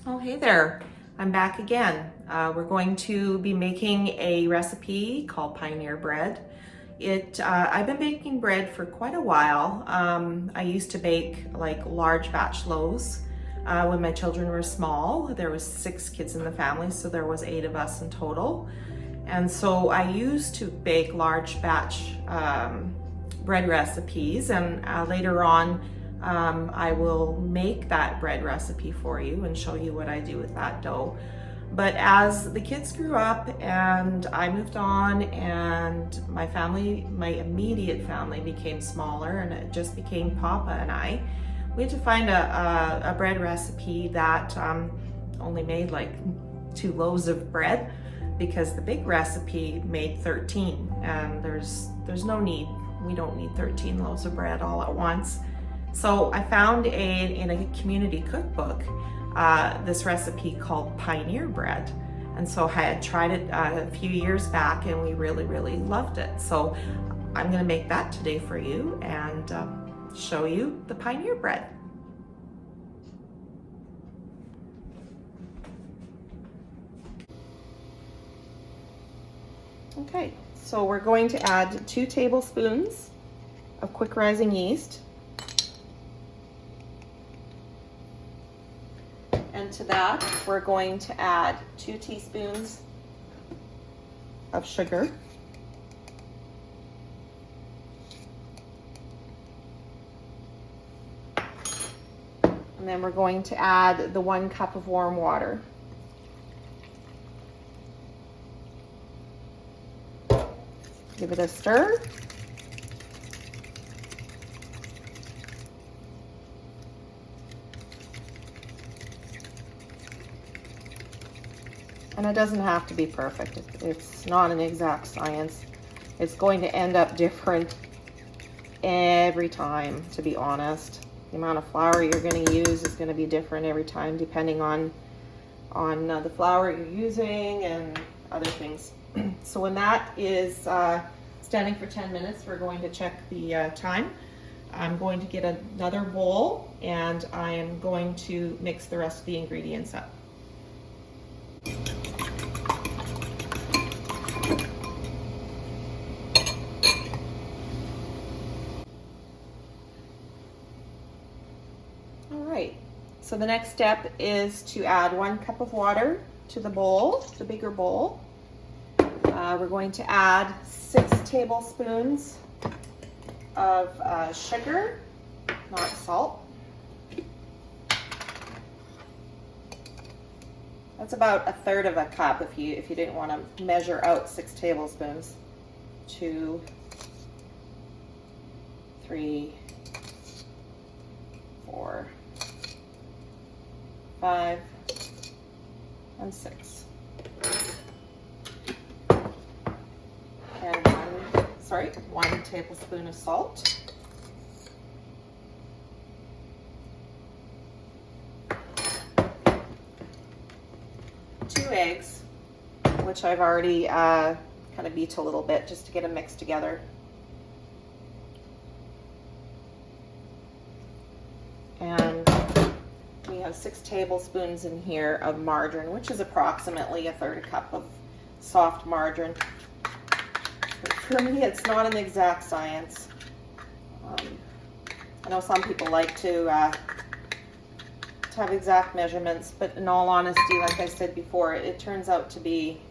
Oh, hey there. I'm back again. We're going to be making a recipe called Pioneer bread. I've been baking bread for quite a while. I used to bake like large batch loaves when my children were small. There was 6 kids in the family, so there was 8 of us in total. And so I used to bake large batch bread recipes, and later on I will make that bread recipe for you and show you what I do with that dough. But as the kids grew up and I moved on and my immediate family became smaller and it just became Papa and I, we had to find a bread recipe that only made like 2 loaves of bread, because the big recipe made 13, and there's no need. We don't need 13 loaves of bread all at once. So I found in a community cookbook this recipe called Pioneer bread. And so I had tried it a few years back and we really loved it. So I'm gonna make that today for you and show you the Pioneer bread. Okay, so we're going to add 2 tablespoons of quick rising yeast. And to that, we're going to add 2 teaspoons of sugar. And then we're going to add the 1 cup of warm water. Give it a stir. And it doesn't have to be perfect. It's not an exact science. It's going to end up different every time, to be honest. The amount of flour you're going to use is going to be different every time, depending on the flour you're using and other things. So when that is standing for 10 minutes, we're going to check the time. I'm going to get another bowl and I am going to mix the rest of the ingredients up. Alright, so the next step is to add 1 cup of water to the bowl, the bigger bowl. We're going to add 6 tablespoons of sugar, not salt. That's about 1/3 of a cup if you didn't want to measure out 6 tablespoons. 2, 3, 4, 5, and 6. And 1 tablespoon of salt. Two eggs, which I've already kind of beat a little bit just to get them mixed together. And we have 6 tablespoons in here of margarine, which is approximately 1/3 cup of soft margarine. But for me, it's not an exact science. I know some people like to have exact measurements, but in all honesty, like I said before, it turns out to be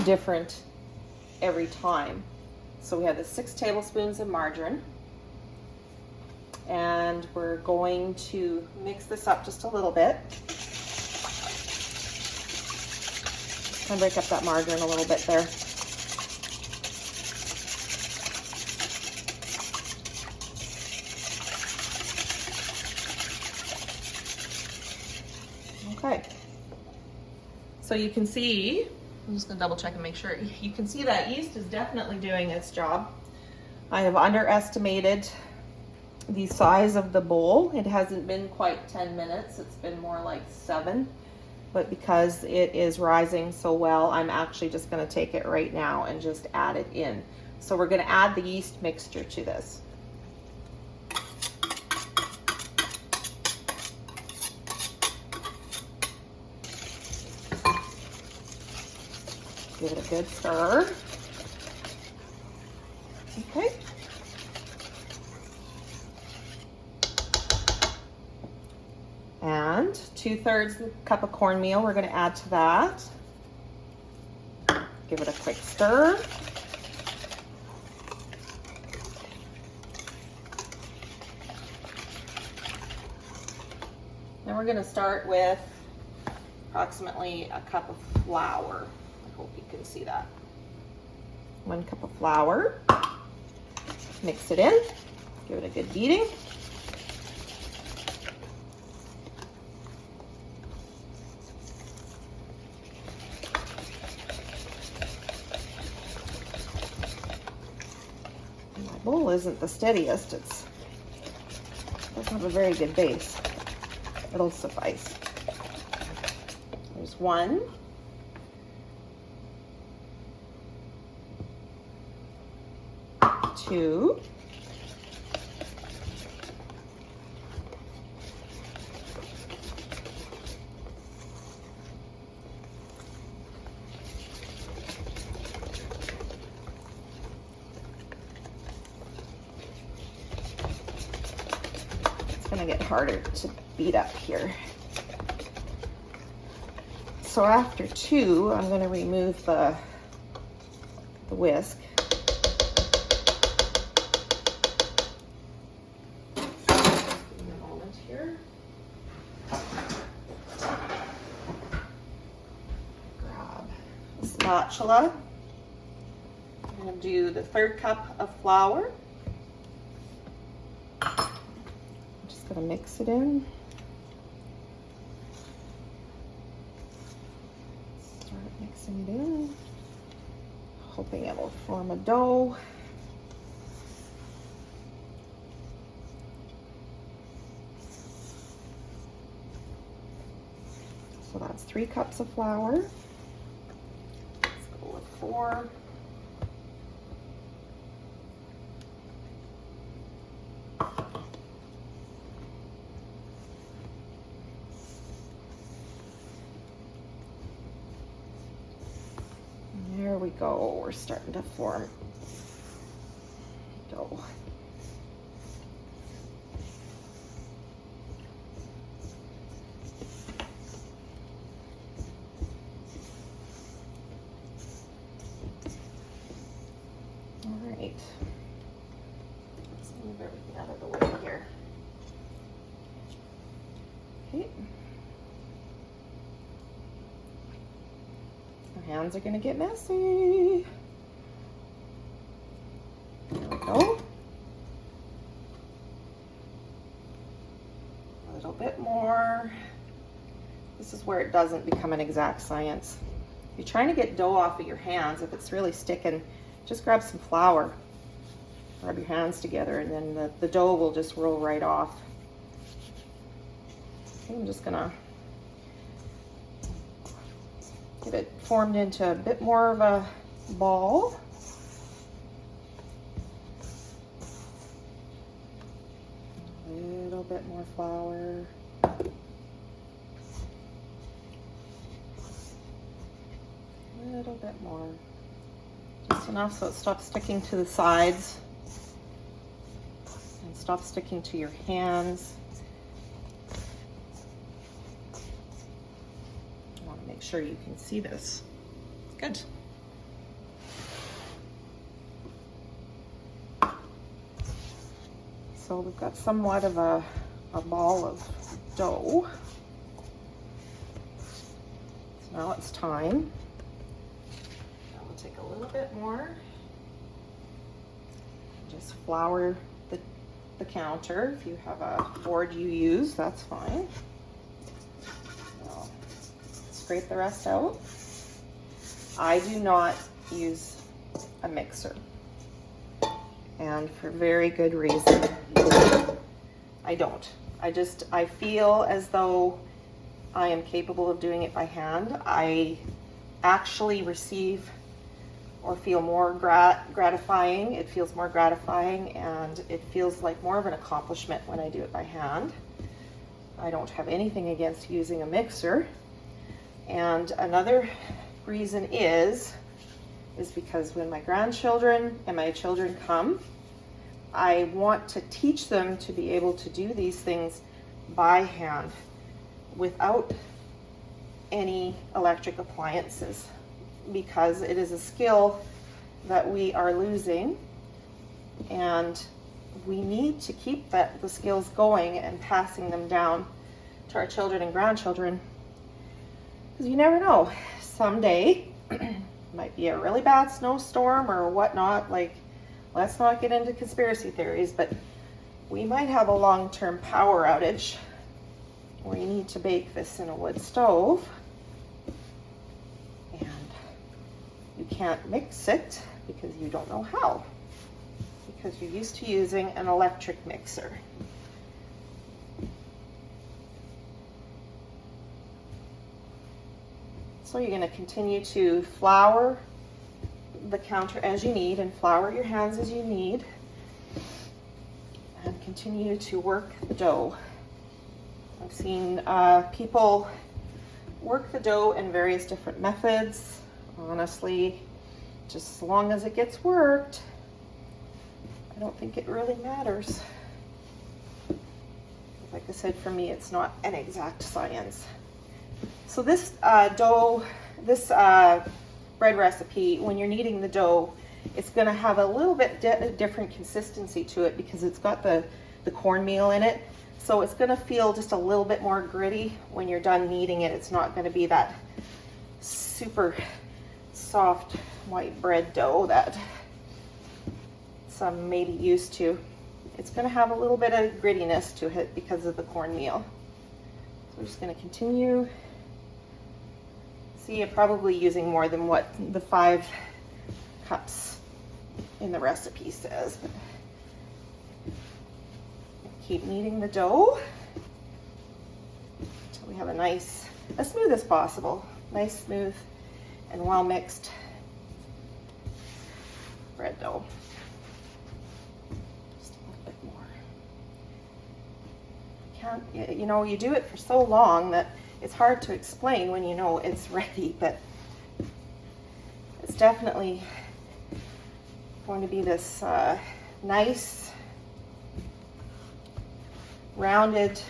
different every time. So we have the 6 tablespoons of margarine, and we're going to mix this up just a little bit. Kind of break up that margarine a little bit there. Okay, so you can see, I'm just gonna double check and make sure, you can see that yeast is definitely doing its job. I have underestimated the size of the bowl. It hasn't been quite 10 minutes, it's been more like 7, but because it is rising so well, I'm actually just gonna take it right now and just add it in. So we're gonna add the yeast mixture to this. Give it a good stir. Okay. And 2/3 cup of cornmeal we're going to add to that. Give it a quick stir. Then we're going to start with approximately a cup of flour. I hope you can see that. 1 cup of flour. Mix it in. Give it a good beating. My bowl isn't the steadiest. It doesn't have a very good base. It'll suffice. There's 1. 2. 's gonna get harder to beat up here. So after 2, I'm going to remove the whisk. Give me a moment here. Grab a spatula. I'm going to do the 3rd cup of flour. I'm just going to mix it in. Mixing it in, hoping it will form a dough. So that's 3 cups of flour. Let's go with 4. There we go, we're starting to form dough. All right, let's move everything out of the way here. Okay. Our hands are going to get messy. There we go. A little bit more. This is where it doesn't become an exact science. If you're trying to get dough off of your hands, if it's really sticking, just grab some flour. Rub your hands together and then the dough will just roll right off. Okay, I'm just going to get it formed into a bit more of a ball. A little bit more flour. A little bit more. Just enough so it stops sticking to the sides and stops sticking to your hands. Make sure you can see this. Good. So we've got somewhat of a ball of dough. So now it's time. Now we'll take a little bit more. Just flour the counter. If you have a board you use, that's fine. Scrape the rest out. I do not use a mixer, and for very good reason. I don't. I feel as though I am capable of doing it by hand. I actually receive or feel more gratifying. It feels more gratifying, and it feels like more of an accomplishment when I do it by hand. I don't have anything against using a mixer. And another reason is is because when my grandchildren and my children come, I want to teach them to be able to do these things by hand without any electric appliances, because it is a skill that we are losing, and we need to keep the skills going and passing them down to our children and grandchildren, because you never know, someday might be a really bad snowstorm or whatnot. Like, let's not get into conspiracy theories, but we might have a long-term power outage where you need to bake this in a wood stove, and you can't mix it because you don't know how, because you're used to using an electric mixer. So you're going to continue to flour the counter as you need and flour your hands as you need, and continue to work the dough. I've seen people work the dough in various different methods. Honestly, just as long as it gets worked, I don't think it really matters. Like I said, for me, it's not an exact science. So this dough, this bread recipe, when you're kneading the dough, it's going to have a little bit different consistency to it because it's got the cornmeal in it. So it's going to feel just a little bit more gritty when you're done kneading it. It's not going to be that super soft white bread dough that some may be used to. It's going to have a little bit of grittiness to it because of the cornmeal. So we're just going to continue. See, I'm probably using more than what the 5 cups in the recipe says. But keep kneading the dough until we have a nice, as smooth as possible, nice, smooth, and well mixed bread dough. Just a little bit more. You know, you do it for so long that it's hard to explain when you know it's ready, but it's definitely going to be this nice, rounded,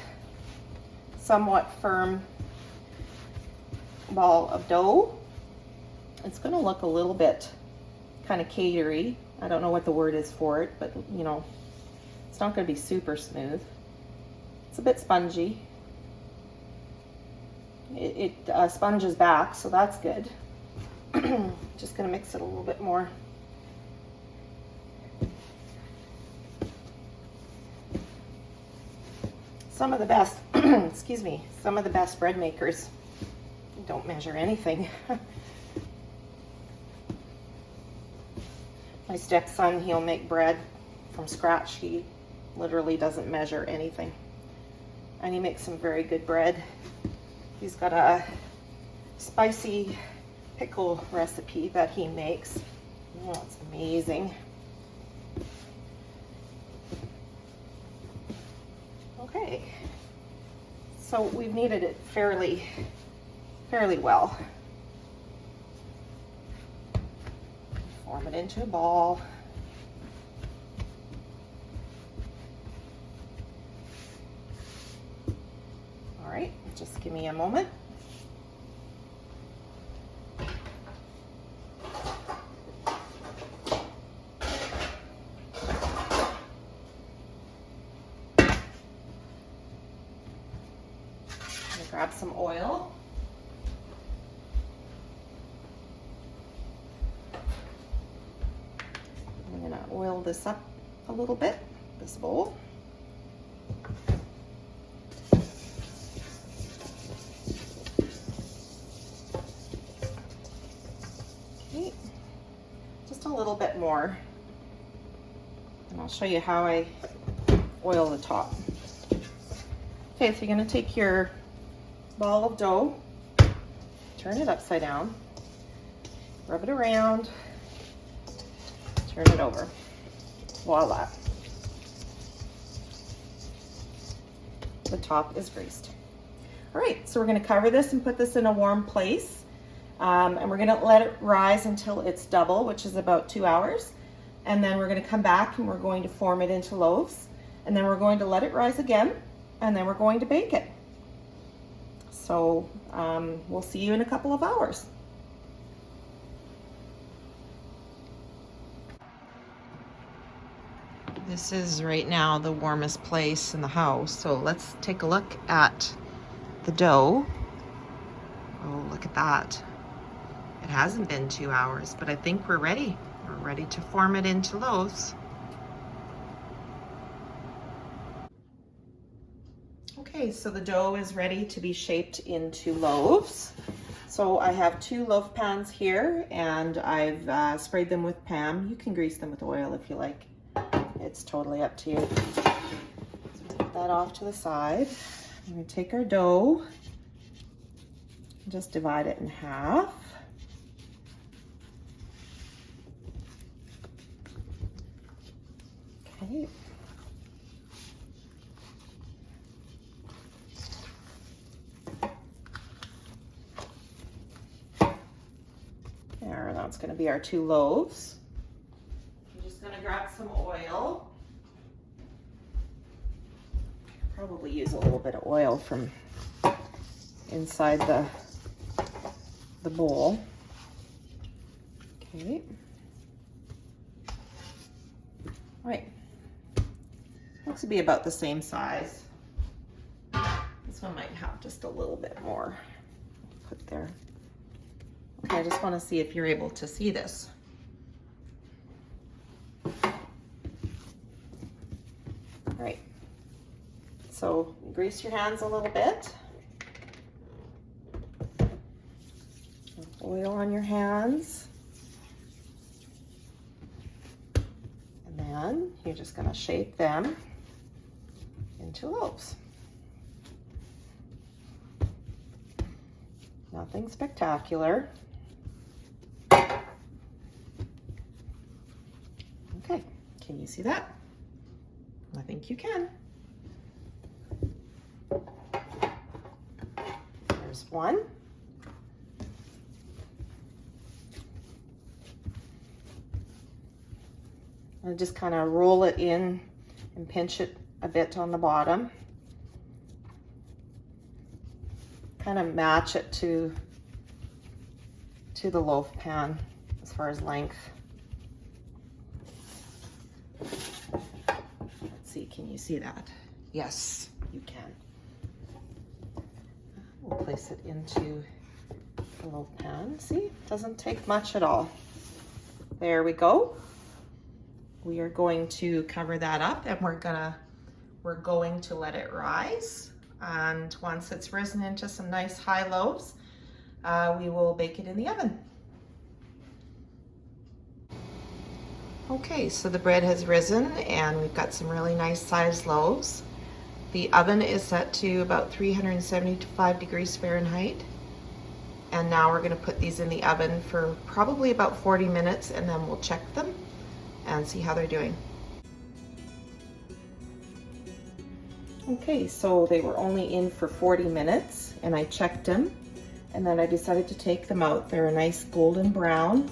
somewhat firm ball of dough. It's going to look a little bit kind of catery. I don't know what the word is for it, but you know, it's not going to be super smooth. It's a bit spongy. It sponges back, so that's good. Just going to mix it a little bit more. Some of the best, excuse me, some of the best bread makers don't measure anything. My stepson, he'll make bread from scratch. He literally doesn't measure anything. And he makes some very good bread. He's got a spicy pickle recipe that he makes. Oh, it's amazing. Okay, so we've kneaded it fairly well. Form it into a ball. All right, just give me a moment. Grab some oil. I'm going to oil this up a little bit, this bowl. Okay, just a little bit more. And I'll show you how I oil the top. Okay, so you're going to take your ball of dough, turn it upside down, rub it around, turn it over. Voila. The top is greased. All right, so we're going to cover this and put this in a warm place And we're gonna let it rise until it's double, which is about 2 hours. And then we're gonna come back and we're going to form it into loaves. And then we're going to let it rise again, and then we're going to bake it. So we'll see you in a couple of hours. This is right now the warmest place in the house. So let's take a look at the dough. Oh, look at that. It hasn't been 2 hours, but I think we're ready. We're ready to form it into loaves. Okay, so the dough is ready to be shaped into loaves. So I have 2 loaf pans here, and I've sprayed them with Pam. You can grease them with oil if you like. It's totally up to you. So take that off to the side. I'm going to take our dough and just divide it in half. Okay. There, that's going to be our 2 loaves. I'm just going to grab some oil. Probably use a little bit of oil from inside the bowl. Okay. All right. Looks to be about the same size. This one might have just a little bit more put there. Okay, I just want to see if you're able to see this. All right. So grease your hands a little bit. Oil on your hands. And then you're just going to shape them into loaves. Nothing spectacular. Okay, can you see that? I think you can. There's one. And just kind of roll it in and pinch it a bit on the bottom. Kind of match it to the loaf pan as far as length. Let's see, can you see that? Yes, you can. We'll place it into the loaf pan. See, doesn't take much at all. There we go. We are going to cover that up, and we're going to let it rise. And once it's risen into some nice high loaves, we will bake it in the oven. Okay, so the bread has risen and we've got some really nice sized loaves. The oven is set to about 375 degrees Fahrenheit. And now we're gonna put these in the oven for probably about 40 minutes, and then we'll check them and see how they're doing. Okay, so they were only in for 40 minutes and I checked them, and then I decided to take them out. They're a nice golden brown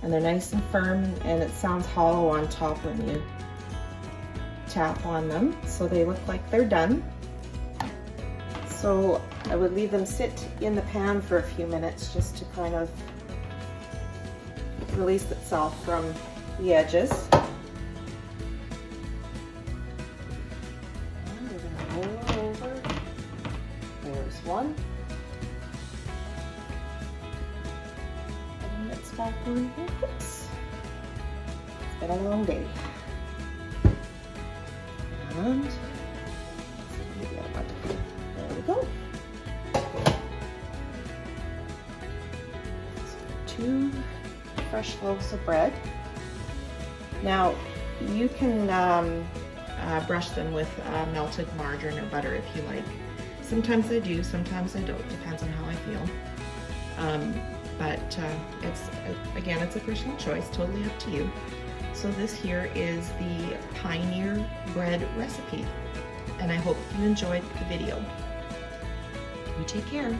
and they're nice and firm, and it sounds hollow on top when you tap on them. So they look like they're done. So I would leave them sit in the pan for a few minutes just to kind of release itself from the edges. One. And it's back on here. Oops. It's been a long day. And there we go. So 2 fresh loaves of bread. Now you can brush them with melted margarine or butter if you like. Sometimes I do, sometimes I don't. Depends on how I feel. Again, it's a personal choice, totally up to you. So this here is the Pioneer bread recipe, and I hope you enjoyed the video. You take care.